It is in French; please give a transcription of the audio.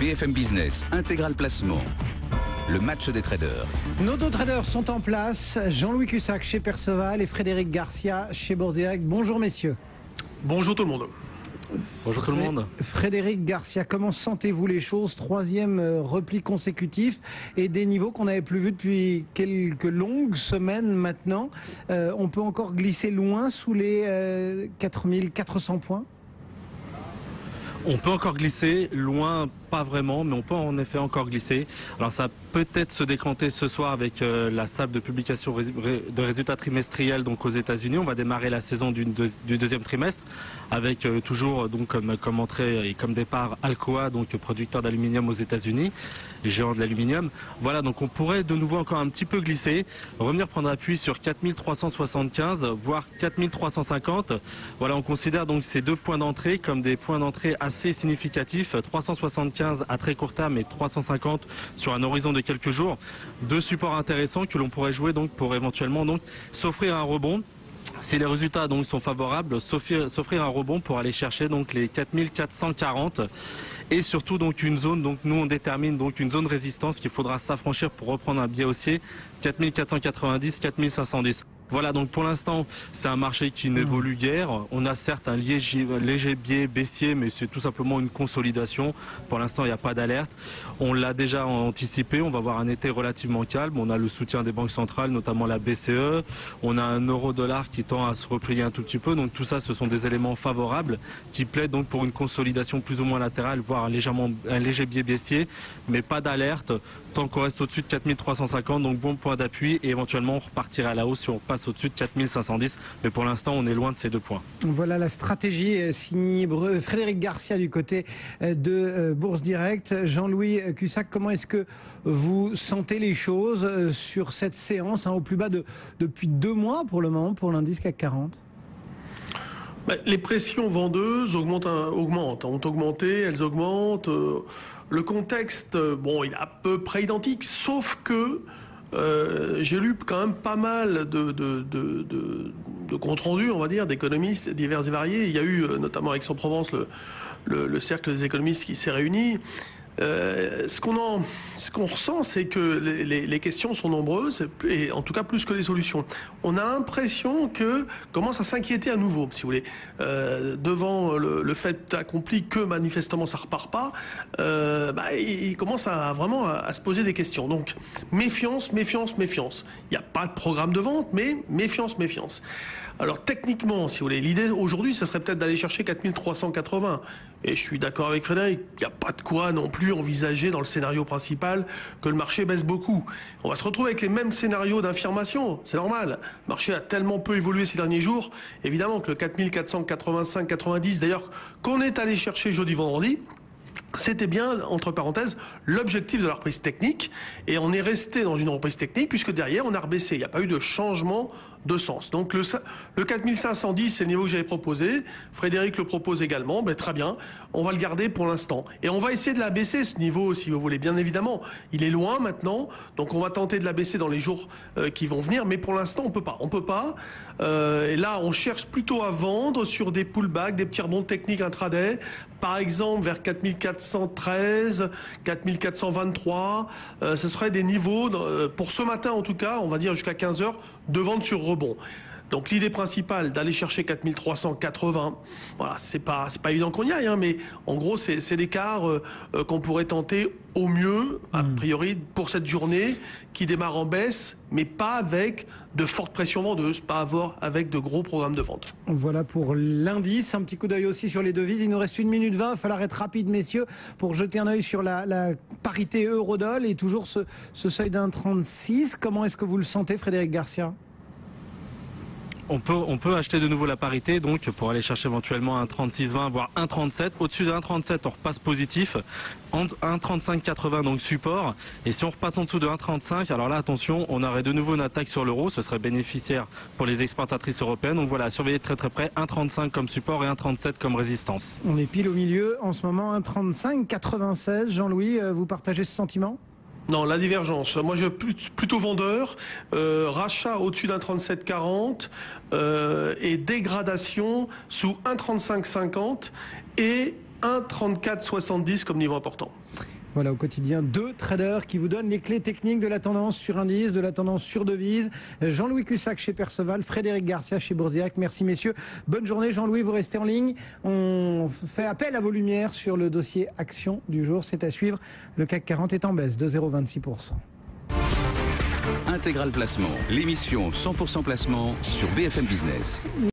BFM Business, Intégral Placement. Le match des traders. Nos deux traders sont en place. Jean-Louis Cussac chez Perceval et Frédéric Garcia chez Bourse Direct. Bonjour messieurs. Bonjour tout le monde. Bonjour tout le monde. Frédéric Garcia, comment sentez-vous les choses? Troisième repli consécutif et des niveaux qu'on n'avait plus vus depuis quelques longues semaines maintenant. On peut encore glisser loin sous les 4400 points? On peut encore glisser, loin pas vraiment, mais on peut en effet encore glisser. Alors ça peut-être se décanter ce soir avec la salle de publication de résultats trimestriels donc aux États-Unis. On va démarrer la saison du deuxième trimestre avec toujours donc comme entrée et comme départ Alcoa, donc producteur d'aluminium aux États-Unis, géant de l'aluminium. Voilà, donc on pourrait de nouveau encore un petit peu glisser, revenir prendre appui sur 4375 voire 4350. Voilà, on considère donc ces deux points d'entrée comme des points d'entrée assez significatifs, 375 à très court terme et 350 sur un horizon de quelques jours. Deux supports intéressants que l'on pourrait jouer donc pour éventuellement donc s'offrir un rebond. Si les résultats donc sont favorables, s'offrir un rebond pour aller chercher donc les 4440 et surtout donc une zone, donc nous on détermine donc une zone résistance qu'il faudra s'affranchir pour reprendre un biais haussier 4490, 4510. Voilà, donc pour l'instant, c'est un marché qui n'évolue guère. On a certes un léger biais baissier, mais c'est tout simplement une consolidation. Pour l'instant, il n'y a pas d'alerte. On l'a déjà anticipé, on va avoir un été relativement calme. On a le soutien des banques centrales, notamment la BCE. On a un euro-dollar qui tend à se replier un tout petit peu. Donc tout ça, ce sont des éléments favorables qui plaident donc pour une consolidation plus ou moins latérale, voire un léger biais baissier, mais pas d'alerte tant qu'on reste au-dessus de 4350. Donc bon point d'appui et éventuellement on repartira à la hausse si on passe au-dessus de 4510, mais pour l'instant on est loin de ces deux points. Voilà la stratégie signée Frédéric Garcia du côté de Bourse Direct. Jean-Louis Cussac, comment est-ce que vous sentez les choses sur cette séance au plus bas depuis 2 mois pour le moment pour l'indice CAC 40? Les pressions vendeuses ont augmenté, elles augmentent. Le contexte, bon, il est à peu près identique, sauf que j'ai lu quand même pas mal de comptes rendus, on va dire, d'économistes divers et variés. Il y a eu notamment Aix-en-Provence le cercle des économistes qui s'est réuni. Ce qu'on ressent, c'est que les questions sont nombreuses, et en tout cas plus que les solutions. On a l'impression que commence à s'inquiéter à nouveau, si vous voulez, devant le fait accompli que manifestement ça repart pas. Il commence vraiment à se poser des questions. Donc méfiance, méfiance, méfiance. Il n'y a pas de programme de vente, mais méfiance, méfiance. Alors techniquement, si vous voulez, l'idée aujourd'hui, ça serait peut-être d'aller chercher 4380. Et je suis d'accord avec Frédéric, il n'y a pas de quoi non plus envisager dans le scénario principal que le marché baisse beaucoup. On va se retrouver avec les mêmes scénarios d'infirmation, c'est normal. Le marché a tellement peu évolué ces derniers jours, évidemment que le 4485-90, d'ailleurs, qu'on est allé chercher jeudi-vendredi, c'était bien, entre parenthèses, l'objectif de la reprise technique. Et on est resté dans une reprise technique puisque derrière, on a rebaissé. Il n'y a pas eu de changement de sens. Donc le 4510, c'est le niveau que j'avais proposé. Frédéric le propose également. Très bien, on va le garder pour l'instant. Et on va essayer de la baisser, ce niveau, si vous voulez, bien évidemment. Il est loin maintenant, donc on va tenter de la baisser dans les jours qui vont venir. Mais pour l'instant, on peut pas. On peut pas. Et là, on cherche plutôt à vendre sur des pullbacks, des petits rebonds techniques intraday. Par exemple, vers 4413, 4423. Ce serait des niveaux, pour ce matin en tout cas, on va dire jusqu'à 15h, de vente sur rebond. Donc l'idée principale d'aller chercher 4380, voilà, c'est pas évident qu'on y aille, mais en gros c'est l'écart qu'on pourrait tenter au mieux, a priori, pour cette journée qui démarre en baisse, mais pas avec de fortes pressions vendeuses, pas avec de gros programmes de vente. Voilà pour l'indice. Un petit coup d'œil aussi sur les devises. Il nous reste 1 minute 20. Il va falloir être rapide, messieurs, pour jeter un œil sur la parité euro-dollar et toujours ce seuil d'1,36. Comment est-ce que vous le sentez, Frédéric Garcia? On peut acheter de nouveau la parité, donc pour aller chercher éventuellement un 36,20 voire un 37. Au-dessus de 1,37, on repasse positif. Entre 1,35,80 donc support. Et si on repasse en dessous de 1,35, alors là attention, on aurait de nouveau une attaque sur l'euro. Ce serait bénéficiaire pour les exportatrices européennes. Donc voilà, surveiller de très très près 1,35 comme support et 1,37 comme résistance. On est pile au milieu en ce moment, 1,35,96. Jean-Louis, vous partagez ce sentiment? Non, la divergence. Moi, je suis plutôt vendeur. Rachat au-dessus d'un 37,40 et dégradation sous 1,35,50 et 1,3470 comme niveau important. Voilà, au quotidien, 2 traders qui vous donnent les clés techniques de la tendance sur indice, de la tendance sur devise. Jean-Louis Cussac chez Perceval, Frédéric Garcia chez Bourse Direct. Merci messieurs. Bonne journée Jean-Louis, vous restez en ligne. On fait appel à vos lumières sur le dossier action du jour. C'est à suivre. Le CAC 40 est en baisse de 0,26%. Intégral Placement, l'émission 100% placement sur BFM Business.